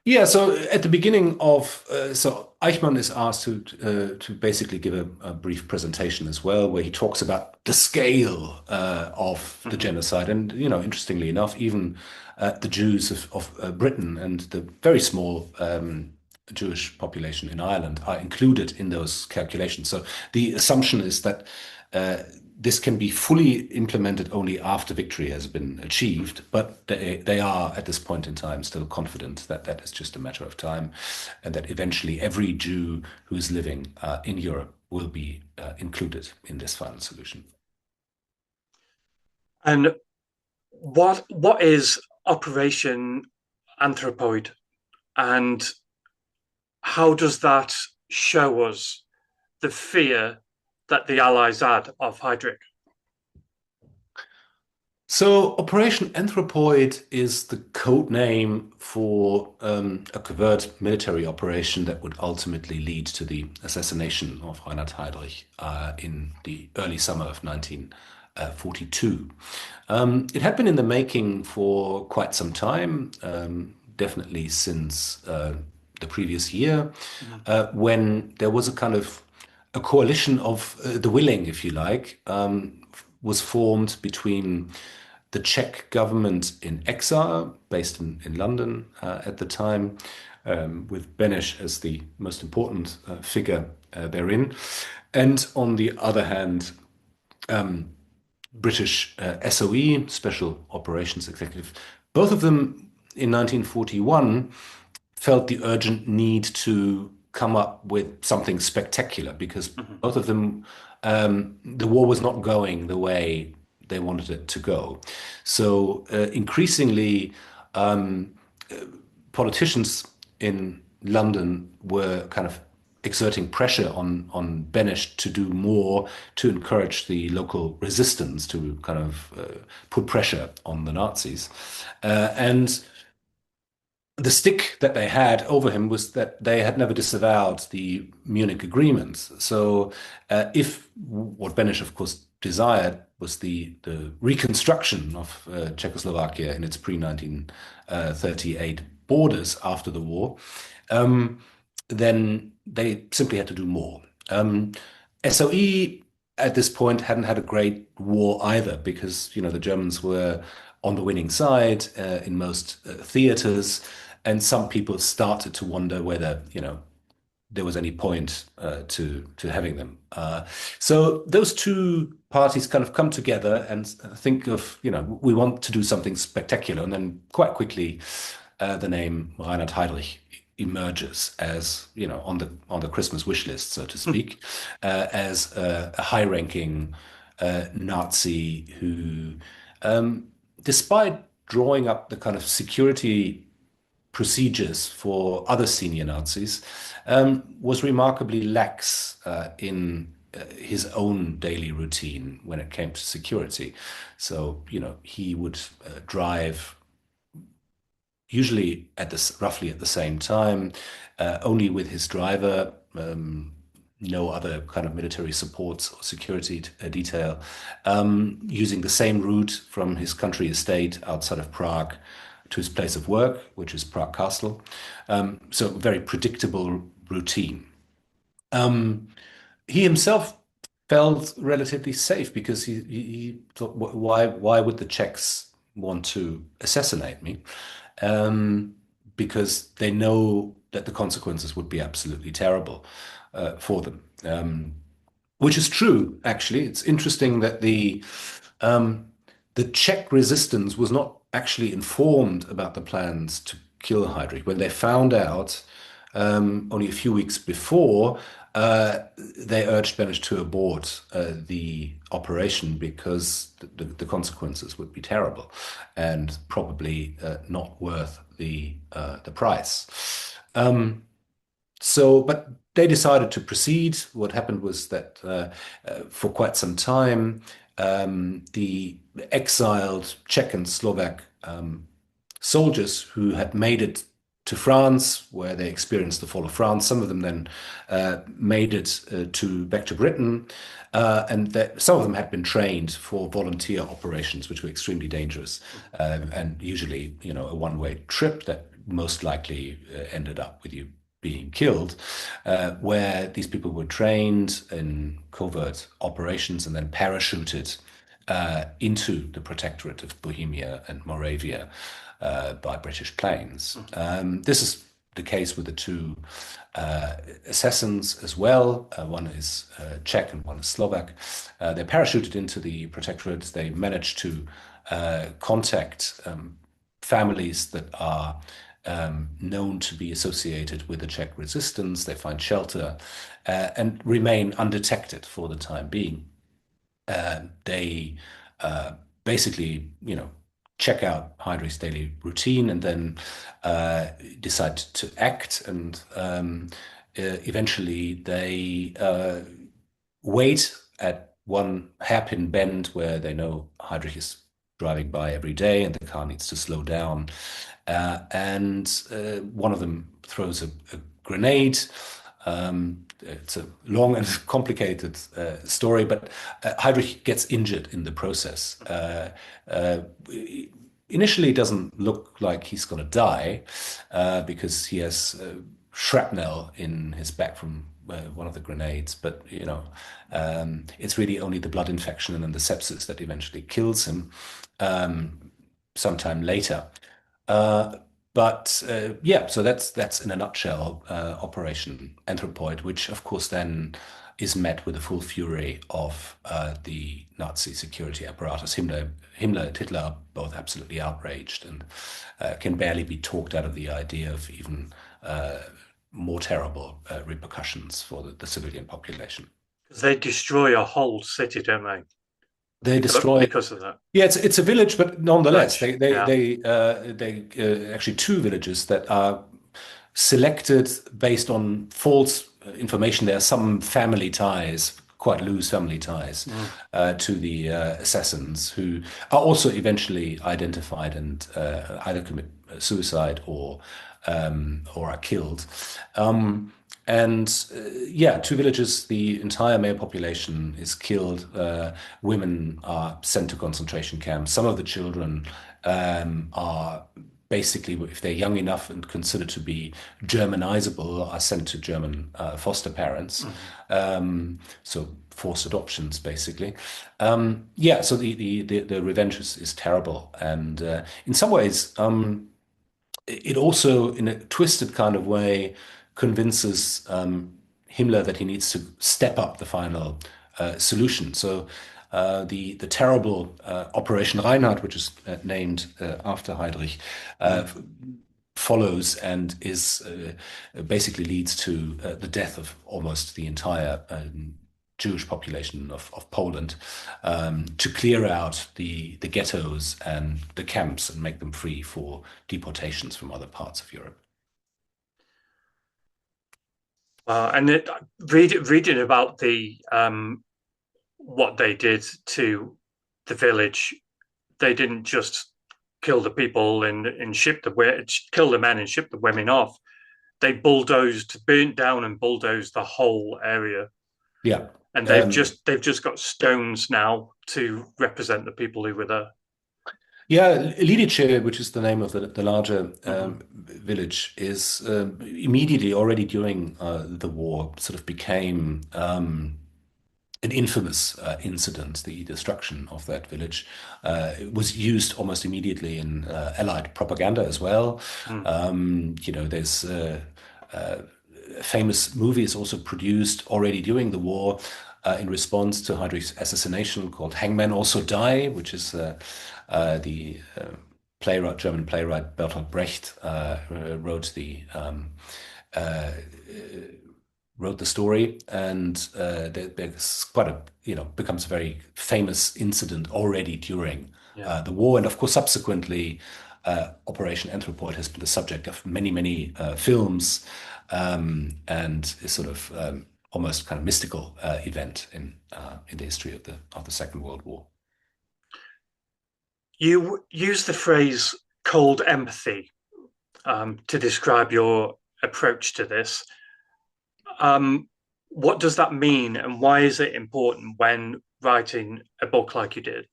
Yeah, so at the beginning of so Eichmann is asked to basically give a brief presentation as well, where he talks about the scale of the genocide, and interestingly enough, even the Jews of Britain and the very small Jewish population in Ireland are included in those calculations. So the assumption is that this can be fully implemented only after victory has been achieved, but they are at this point in time still confident that that is just a matter of time and that eventually every Jew who is living in Europe will be included in this final solution. And what is Operation Anthropoid, and how does that show us the fear that the Allies had of Heydrich? So Operation Anthropoid is the code name for a covert military operation that would ultimately lead to the assassination of Reinhard Heydrich in the early summer of 1942. It had been in the making for quite some time, definitely since the previous year, when there was a kind of a coalition of the willing, if you like, was formed between the Czech government in exile, based in London at the time, with Beneš as the most important figure therein. And on the other hand, British SOE, Special Operations Executive. Both of them in 1941 felt the urgent need to come up with something spectacular because both of them, the war was not going the way they wanted it to go. So increasingly, politicians in London were kind of exerting pressure on Beneš to do more to encourage the local resistance to kind of put pressure on the Nazis. And the stick that they had over him was that they had never disavowed the Munich agreements. So, if what Beneš, of course, desired was the reconstruction of Czechoslovakia in its pre-1938 borders after the war, then they simply had to do more. SOE at this point hadn't had a great war either because the Germans were on the winning side in most theaters, and some people started to wonder whether there was any point to having them. So those two parties kind of come together and think of we want to do something spectacular, and then quite quickly the name Reinhard Heydrich emerges as on the Christmas wish list, so to speak, as a high-ranking Nazi who, despite drawing up the kind of security procedures for other senior Nazis, was remarkably lax in his own daily routine when it came to security. So he would drive usually roughly at the same time, only with his driver, no other kind of military support or security detail, using the same route from his country estate outside of Prague to his place of work, which is Prague Castle. So very predictable routine. He himself felt relatively safe because he thought, why would the Czechs want to assassinate me? Because they know that the consequences would be absolutely terrible for them. Which is true, actually. It's interesting that the Czech resistance was not actually informed about the plans to kill Heydrich. When they found out only a few weeks before, they urged Bennett to abort the operation because the consequences would be terrible and probably not worth the price. But they decided to proceed. What happened was that for quite some time, the exiled Czech and Slovak soldiers who had made it to France, where they experienced the fall of France, some of them then made it back to Britain, and some of them had been trained for volunteer operations, which were extremely dangerous, and usually, a one-way trip that most likely ended up with you being killed, where these people were trained in covert operations and then parachuted into the Protectorate of Bohemia and Moravia by British planes. This is the case with the two assassins as well. One is Czech and one is Slovak. They're parachuted into the Protectorate. They managed to contact families that are known to be associated with the Czech resistance. They find shelter and remain undetected for the time being. They basically, check out Heydrich's daily routine and then decide to act. And eventually they wait at one hairpin bend where they know Heydrich is driving by every day and the car needs to slow down. And one of them throws a grenade. It's a long and complicated story, but Heydrich gets injured in the process. Initially, it doesn't look like he's going to die because he has shrapnel in his back from one of the grenades. But, it's really only the blood infection and then the sepsis that eventually kills him sometime later. So that's in a nutshell Operation Anthropoid, which of course then is met with the full fury of the Nazi security apparatus. Himmler and Hitler are both absolutely outraged and can barely be talked out of the idea of even more terrible repercussions for the civilian population. They destroy a whole city, don't they? They destroy because of that. Yeah, it's a village, but nonetheless, Village, they actually two villages that are selected based on false information. There are some family ties, quite loose family ties, to the assassins who are also eventually identified and either commit suicide or are killed. Two villages, the entire male population is killed. Women are sent to concentration camps. Some of the children are basically, if they're young enough and considered to be Germanizable, are sent to German foster parents. So forced adoptions, basically. So the revenge is terrible. And in some ways, it also, in a twisted kind of way, convinces Himmler that he needs to step up the final solution. So the terrible Operation Reinhard, which is named after Heydrich, follows and is basically leads to the death of almost the entire Jewish population of Poland, to clear out the ghettos and the camps and make them free for deportations from other parts of Europe. Reading about the what they did to the village, they didn't just kill the people and kill the men and ship the women off. They burnt down and bulldozed the whole area, Yeah. and Um, they've just got stones now to represent the people who were there. yeah, Lidice, which is the name of the larger Hmm. village, is immediately already during the war sort of became an infamous incident. The destruction of that village was used almost immediately in Allied propaganda as well. Mm. There's a famous movie is also produced already during the war in response to Heydrich's assassination called Hangman Also Die, which is the German playwright Bertolt Brecht uh, wrote the story, and there's quite a becomes a very famous incident already during Yeah. the war, and of course subsequently Operation Anthropoid has been the subject of many films, and is sort of almost kind of mystical event in the history of the Second World War. You use the phrase cold empathy to describe your approach to this. Um, what does that mean, and why is it important when writing a book like you did?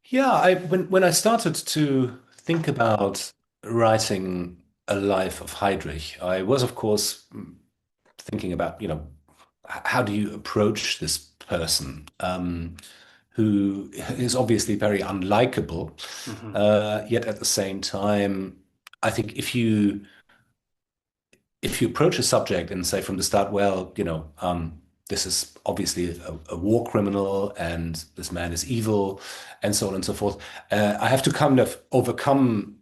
Yeah, when I started to think about writing a life of Heydrich, I was of course thinking about, how do you approach this person who is obviously very unlikable, Hmm. yet at the same time, I think if you approach a subject and say from the start, well, this is obviously a war criminal and this man is evil and so on and so forth, I have to kind of overcome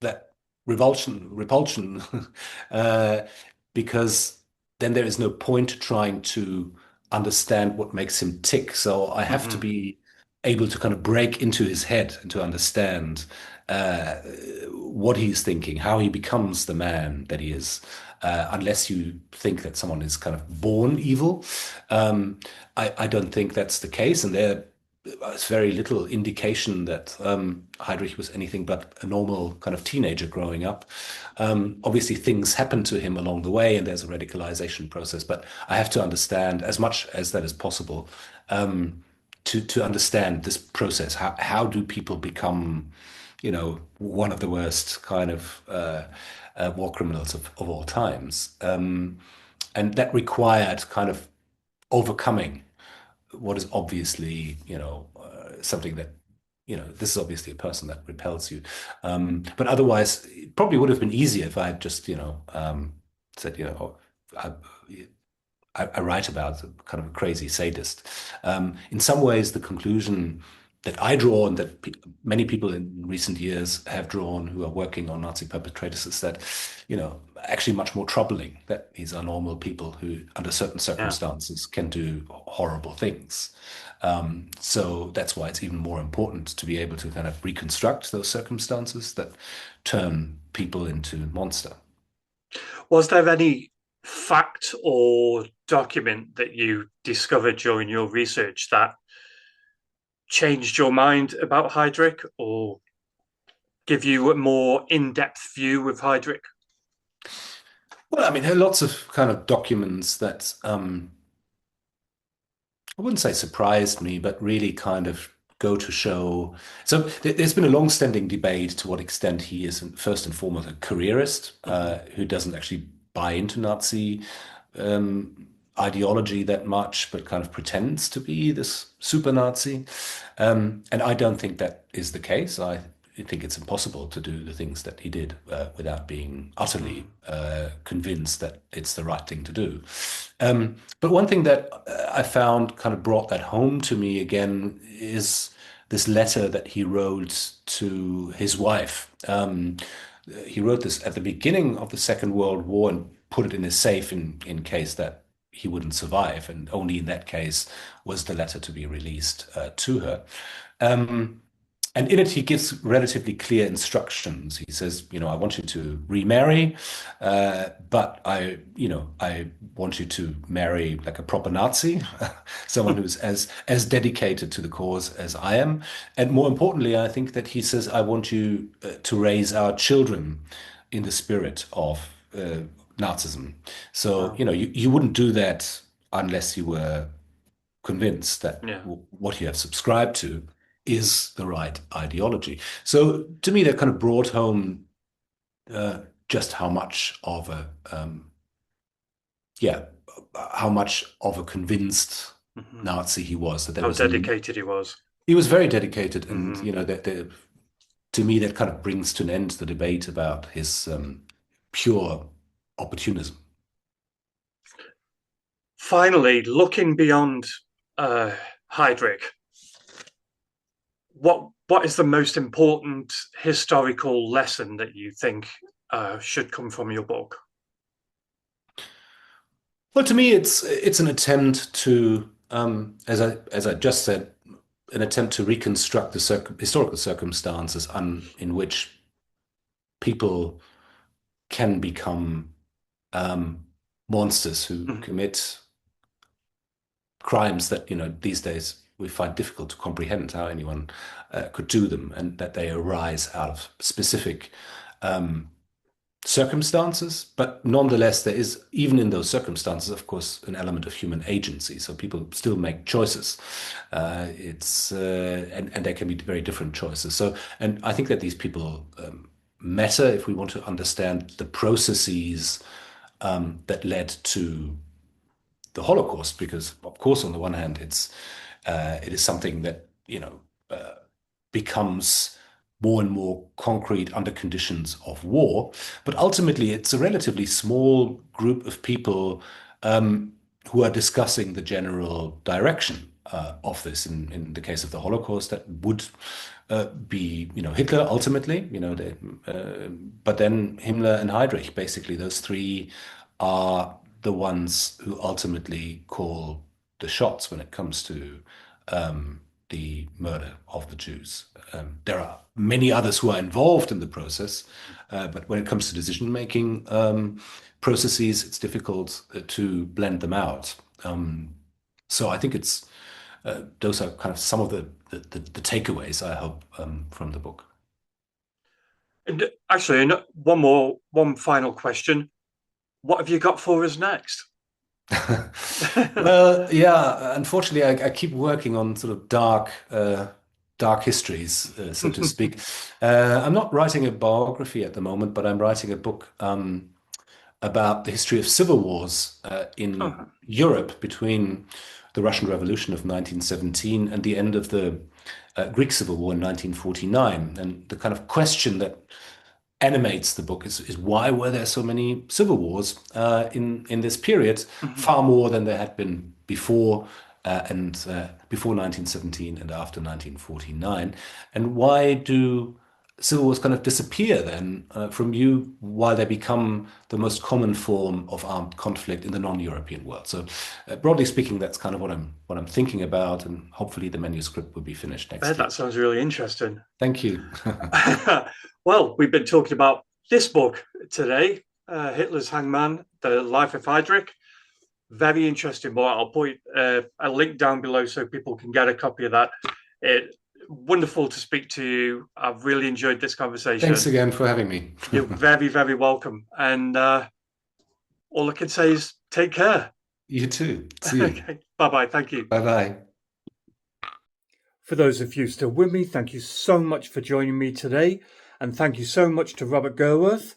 that repulsion, uh, because then there is no point trying to understand what makes him tick. So I have to Hmm. be able to kind of break into his head and to understand uh, what he's thinking, how he becomes the man that he is. Unless you think that someone is kind of born evil, I don't think that's the case, and there is very little indication that Heydrich was anything but a normal kind of teenager growing up. Obviously, things happen to him along the way, and there's a radicalization process. But I have to understand as much as that is possible to understand this process. How do people become, one of the worst kind of war criminals of all times? And that required kind of overcoming what is obviously, something that, this is obviously a person that repels you. But otherwise, it probably would have been easier if I had just, said, I, I write about kind of a crazy sadist. In some ways, the conclusion that I draw and that many people in recent years have drawn who are working on Nazi perpetrators is that, actually much more troubling that these are normal people who, under certain Yeah. circumstances, can do horrible things. So that's why it's even more important to be able to kind of reconstruct those circumstances that turn people into monster. Was there any fact or document that you discovered during your research that changed your mind about Heydrich or give you a more in-depth view of Heydrich? Well, I mean, there are lots of kind of documents that I wouldn't say surprised me, but really kind of go to show. So there's been a long-standing debate to what extent he is first and foremost a careerist Hmm. who doesn't actually buy into Nazi ideology that much, but kind of pretends to be this super Nazi. And I don't think that is the case. I think it's impossible to do the things that he did without being utterly Mm. convinced that it's the right thing to do. But one thing that I found kind of brought that home to me again is this letter that he wrote to his wife. He wrote this at the beginning of the Second World War and put it in his safe in case that he wouldn't survive. And only in that case was the letter to be released to her. Um, And in it, he gives relatively clear instructions. He says, I want you to remarry, but I want you to marry like a proper Nazi, someone who's as dedicated to the cause as I am. And more importantly, I think that he says, I want you to raise our children in the spirit of Nazism. So, Wow. you wouldn't do that unless you were convinced that Yeah. what you have subscribed to is the right ideology. So to me, that kind of brought home just how much of a how much of a convinced Hmm. Nazi he was. That there How was a dedicated he was. he was very dedicated, and Hmm. that to me that kind of brings to an end the debate about his pure opportunism. Finally, looking beyond uh, Heydrich, what is the most important historical lesson that you think should come from your book? Well, to me, it's an attempt to, as I just said, an attempt to reconstruct the historical circumstances in which people can become um, monsters who Mhm. commit crimes that these days we find difficult to comprehend how anyone could do them, and that they arise out of specific um, circumstances, but nonetheless, there is, even in those circumstances, of course, an element of human agency. So people still make choices. And there can be very different choices. So, and I think that these people matter if we want to understand the processes that led to the Holocaust, because, of course, on the one hand, it is something that becomes more and more concrete under conditions of war. But ultimately, it's a relatively small group of people who are discussing the general direction of this. In the case of the Holocaust, that would be, Hitler ultimately, but then Himmler and Heydrich, basically, those three are the ones who ultimately call the shots when it comes to the murder of the Jews. There are many others who are involved in the process, but when it comes to decision-making processes, it's difficult to blend them out. So I think those are kind of some of the takeaways I hope from the book. And actually, one final question. What have you got for us next? Well, yeah, unfortunately, I keep working on sort of dark histories, so to speak. I'm not writing a biography at the moment, but I'm writing a book about the history of civil wars in Oh, Europe between the Russian Revolution of 1917 and the end of the Greek Civil War in 1949. And the kind of question that animates the book is why were there so many civil wars in this period, mhm. far more than there had been before and before 1917 and after 1949, and why do civil wars kind of disappear then from view while they become the most common form of armed conflict in the non-European world. So broadly speaking, that's kind of what I'm thinking about, and hopefully the manuscript will be finished next year. That sounds really interesting. Thank you. Well, we've been talking about this book today, Hitler's Hangman, The Life of Heydrich. Very interesting book. I'll put a link down below so people can get a copy of that. Wonderful to speak to you. I've really enjoyed this Thanks conversation. again for having me. You're very, very welcome. And all I can say is take care. You too. See you. Okay. Bye-bye. Thank you. Bye bye. For those of you still with me, thank you so much for joining me today. And thank you so much to Robert Gerwarth.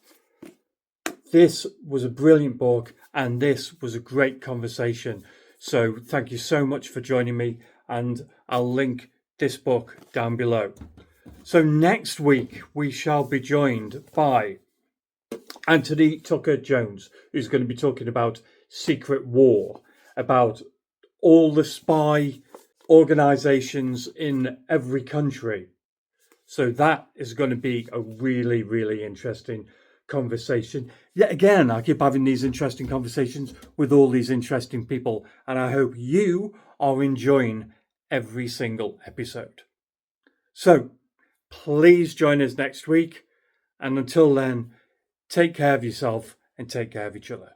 This was a brilliant book and this was a great conversation. So thank you so much for joining me, and I'll link this book down below. So next week we shall be joined by Anthony Tucker Jones, who's going to be talking about Secret War, about all the spy organizations in every country. So that is going to be a really, really interesting conversation. Yet again, I keep having these interesting conversations with all these interesting people, and I hope you are enjoying every single episode. So Please join us next week. And until then, take care of yourself and take care of each other.